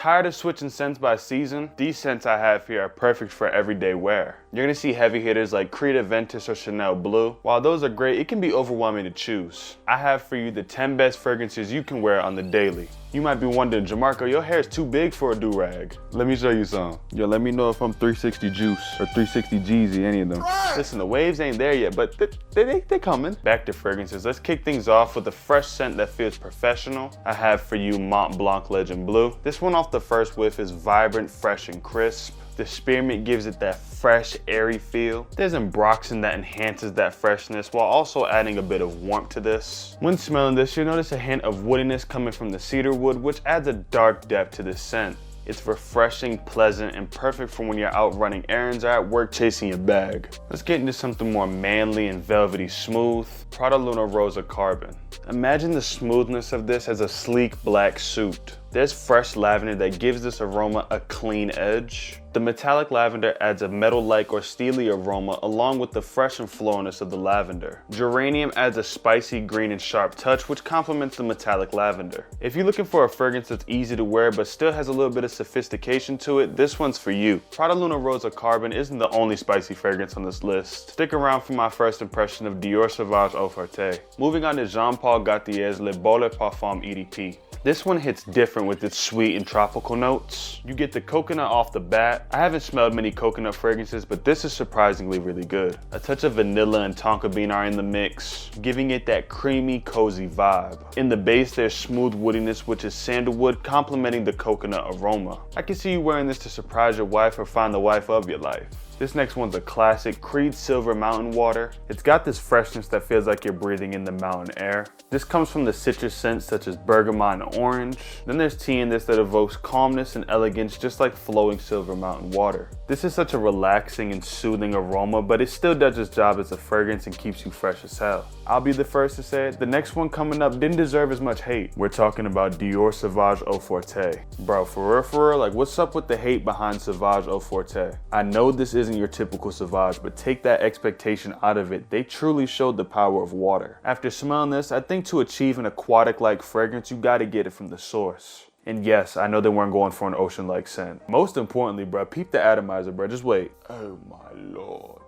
Tired of switching scents by season? These scents I have here are perfect for everyday wear. You're gonna see heavy hitters like Creed Aventus or Chanel Blue. While those are great, it can be overwhelming to choose. I have for you the 10 best fragrances you can wear on the daily. You might be wondering, Jamarco, your hair is too big for a do-rag. Let me show you some. Yo, let me know if I'm 360 Juice or 360 Jeezy, any of them. Listen, the waves ain't there yet, but they coming. Back to fragrances. Let's kick things off with a fresh scent that feels professional. I have for you Mont Blanc Legend Blue. This one off the first whiff is vibrant, fresh, and crisp. The spearmint gives it that fresh, airy feel. There's ambroxan that enhances that freshness while also adding a bit of warmth to this. When smelling this, you'll notice a hint of woodiness coming from the cedar wood, which adds a dark depth to this scent. It's refreshing, pleasant, and perfect for when you're out running errands or at work chasing your bag. Let's get into something more manly and velvety smooth. Prada Rosa Carbon. Imagine the smoothness of this as a sleek black suit. There's fresh lavender that gives this aroma a clean edge. The metallic lavender adds a metal-like or steely aroma along with the fresh and floralness of the lavender. Geranium adds a spicy green and sharp touch which complements the metallic lavender. If you're looking for a fragrance that's easy to wear but still has a little bit of sophistication to it, this one's for you. Prada Rosa Carbon isn't the only spicy fragrance on this list. Stick around for my first impression of Dior Sauvage Eau Forte. Moving on to Jean Paul Gaultier's Le Beau Parfum EDP. This one hits different with its sweet and tropical notes. You get the coconut off the bat. I haven't smelled many coconut fragrances, but this is surprisingly really good. A touch of vanilla and tonka bean are in the mix, giving it that creamy, cozy vibe. In the base, there's smooth woodiness, which is sandalwood, complementing the coconut aroma. I can see you wearing this to surprise your wife or find the wife of your life. This next one's a classic, Creed Silver Mountain Water. It's got this freshness that feels like you're breathing in the mountain air. This comes from the citrus scents such as bergamot and orange. Then there's tea in this that evokes calmness and elegance just like flowing Silver Mountain water. This is such a relaxing and soothing aroma, but it still does its job as a fragrance and keeps you fresh as hell. I'll be the first to say it, the next one coming up didn't deserve as much hate. We're talking about Dior Sauvage Eau Forte. Bro, for real, like what's up with the hate behind Sauvage Eau Forte? I know this isn't your typical Sauvage, but take that expectation out of it. They truly showed the power of water. After smelling this, I think to achieve an aquatic-like fragrance, you gotta get it from the source. And yes, I know they weren't going for an ocean-like scent. Most importantly, bro, peep the atomizer, bro. Just wait. Oh my lord.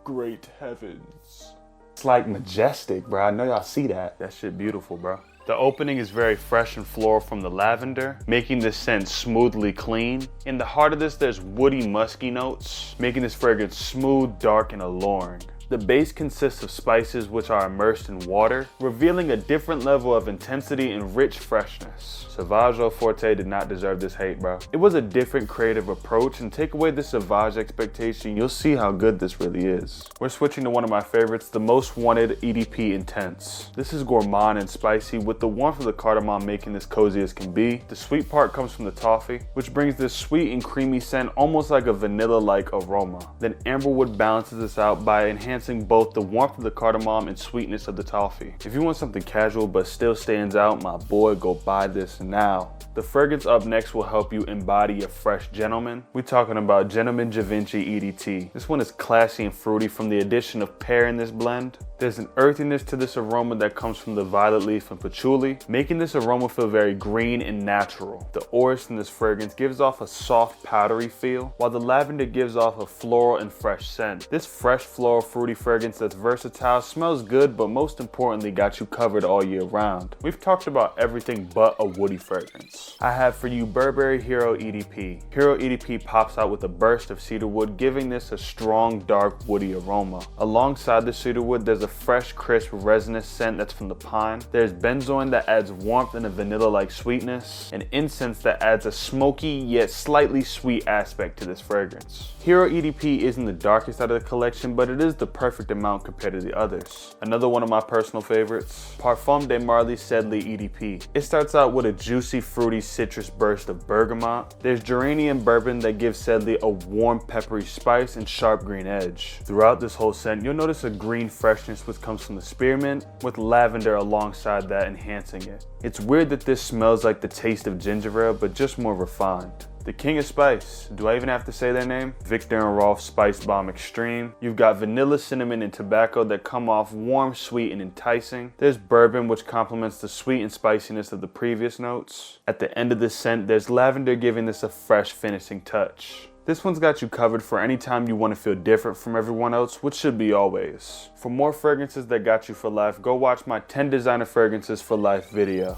Great heavens. It's like majestic, bro. I know y'all see that. That shit beautiful, bro. The opening is very fresh and floral from the lavender, making this scent smoothly clean. In the heart of this, there's woody, musky notes, making this fragrance smooth, dark, and alluring. The base consists of spices which are immersed in water, revealing a different level of intensity and rich freshness. Sauvage Eau Forte did not deserve this hate, bro. It was a different creative approach, and take away the Sauvage expectation, you'll see how good this really is. We're switching to one of my favorites, the most wanted EDP Intense. This is gourmand and spicy, with the warmth of the cardamom making this cozy as can be. The sweet part comes from the toffee, which brings this sweet and creamy scent almost like a vanilla-like aroma. Then amberwood balances this out by enhancing both the warmth of the cardamom and sweetness of the toffee. If you want something casual but still stands out, my boy, go buy this now. The fragrance up next will help you embody a fresh gentleman. We're talking about Gentleman Jinci EDT. This one is classy and fruity from the addition of pear in this blend. There's an earthiness to this aroma that comes from the violet leaf and patchouli, making this aroma feel very green and natural. The orris in this fragrance gives off a soft, powdery feel, while the lavender gives off a floral and fresh scent. This fresh, floral, fruity fragrance that's versatile, smells good, but most importantly got you covered all year round. We've talked about everything but a woody fragrance. I have for you Burberry Hero EDP. Hero EDP pops out with a burst of cedarwood, giving this a strong, dark, woody aroma. Alongside the cedarwood, there's a fresh, crisp, resinous scent that's from the pine. There's benzoin that adds warmth and a vanilla-like sweetness, and incense that adds a smoky yet slightly sweet aspect to this fragrance. Hero EDP isn't the darkest out of the collection, but it is the perfect amount compared to the others. Another one of my personal favorites, Parfum de Marley Sedley EDP. It starts out with a juicy, fruity citrus burst of bergamot. There's geranium bourbon that gives Sedley a warm, peppery spice and sharp green edge. Throughout this whole scent, you'll notice a green freshness which comes from the spearmint, with lavender alongside that enhancing it. It's weird that this smells like the taste of ginger ale, but just more refined. The king of spice. Do I even have to say their name? Victor and Rolf Spice Bomb Extreme. You've got vanilla, cinnamon, and tobacco that come off warm, sweet, and enticing. There's bourbon, which complements the sweet and spiciness of the previous notes. At the end of the scent, there's lavender, giving this a fresh finishing touch. This one's got you covered for any time you want to feel different from everyone else, which should be always. For more fragrances that got you for life, go watch my 10 designer fragrances for life video.